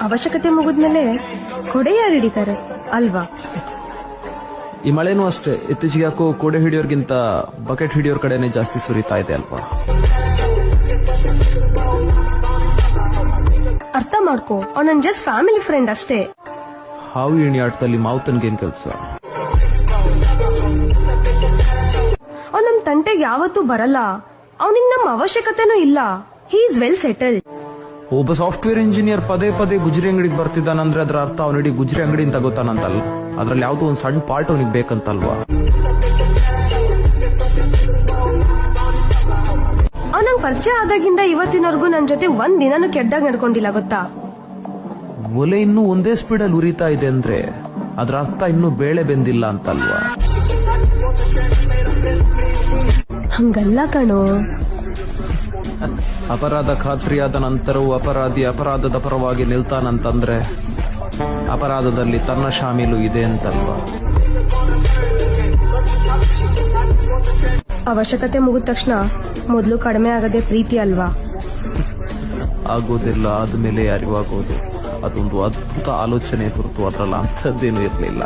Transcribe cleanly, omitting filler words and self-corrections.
ಅವಶ್ಯಕತೆ ಮುಗಿದ್ಮೇಲೆ ಕೊಡೆ ಯಾರು ಹಿಡಿತಾರೆ ಅಲ್ವಾ? ಈ ಮಳೆನೂ ಅಷ್ಟೇ, ಇತ್ತೀಚೆಗೆ ಯಾಕೋ ಕೋಡೆ ಹಿಡಿಯೋರ್ಗಿಂತ ಬಕೆಟ್ ಹಿಡಿಯೋರ್ ಕಡೆನೆ ಜಾಸ್ತಿ ಸುರಿತಾ ಇದೆ ಅಲ್ವಾ? ಅರ್ಥ ಮಾಡ್ಕೋ, ಅವ್ನ ಜಸ್ಟ್ ಫ್ಯಾಮಿಲಿ ಫ್ರೆಂಡ್ ಅಷ್ಟೇ. ಹಾವು ಎಣ್ಣೆ ಆಟದಲ್ಲಿ ಮಾವುತನ್ಗೇನ್ ಕೆಲ್ಸ? ಅವ್ನ ನಮ್ ತಂಟೆಗೆ ಯಾವತ್ತೂ ಬರಲ್ಲ. ಅವನಿಗೆ ನಮ್ಮ ಅವಶ್ಯಕತೆನೂ ಇಲ್ಲ. He is well settled. ಒಬ್ಬ ಸಾಫ್ಟ್ವೇರ್ ಇಂಜಿನಿಯರ್ ಪದೇ ಪದೇ ಗುಜರಿ ಅಂಗಡಿಗೆ ಬರ್ತಿದ್ದಾನಂದ್ರೆ ಅದರ ಅರ್ಥ ಅವನಿಡೀ ಗುಜರಿ ಅಂಗಡಿನ ತಗೋತಾನಂತಲ್ಲ. ಅದ್ರಲ್ಲಿ ಯಾವ್ದೋ ಒಂದ್ ಸಣ್ಣ ಪಾರ್ಟ್ ಅವನಿಗೆ ಬೇಕಂತಲ್ವಾ? ಅವ್ನಂಗ್ ಪರಿಚಯ ಆದಾಗಿಂದ ಇವತ್ತಿನವರೆಗೂ ನನ್ ಜೊತೆ ಒಂದ್ ದಿನಾನು ಕೆಟ್ಟದಾಗ ನಡ್ಕೊಂಡಿಲ್ಲ ಗೊತ್ತಾ? ಒಲೆ ಇನ್ನೂ ಒಂದೇ ಸ್ಪೀಡಲ್ಲಿ ಉರಿತಾ ಇದೆ ಅಂದ್ರೆ ಅದ್ರ ಅರ್ಥ ಇನ್ನೂ ಬೇಳೆ ಬೆಂದಿಲ್ಲ ಅಂತಲ್ವಾ? ಹಂಗಲ್ಲ ಕಣೋ. ಅಪರಾಧ ಖಾತ್ರಿಯಾದ ನಂತರವೂ ಅಪರಾಧಿ ಅಪರಾಧದ ಪರವಾಗಿ ನಿಲ್ತಾನಂತಂದ್ರೆ ಅಪರಾಧದಲ್ಲಿ ತನ್ನ ಶಾಮೀಲು ಇದೆ ಅಂತಲ್ವಾ? ಅವಶ್ಯಕತೆ ಮುಗಿದ ತಕ್ಷಣ ಮೊದಲು ಕಡಿಮೆ ಆಗದೆ ಪ್ರೀತಿ ಅಲ್ವಾ? ಆಗೋದಿಲ್ಲ, ಆದ್ಮೇಲೆ ಅರಿವಾಗೋದು. ಅದೊಂದು ಅದ್ಭುತ ಆಲೋಚನೆ ಹೊರತು ಅದರಲ್ಲ ಅಂಥದ್ದೇನೂ ಇರಲಿಲ್ಲ.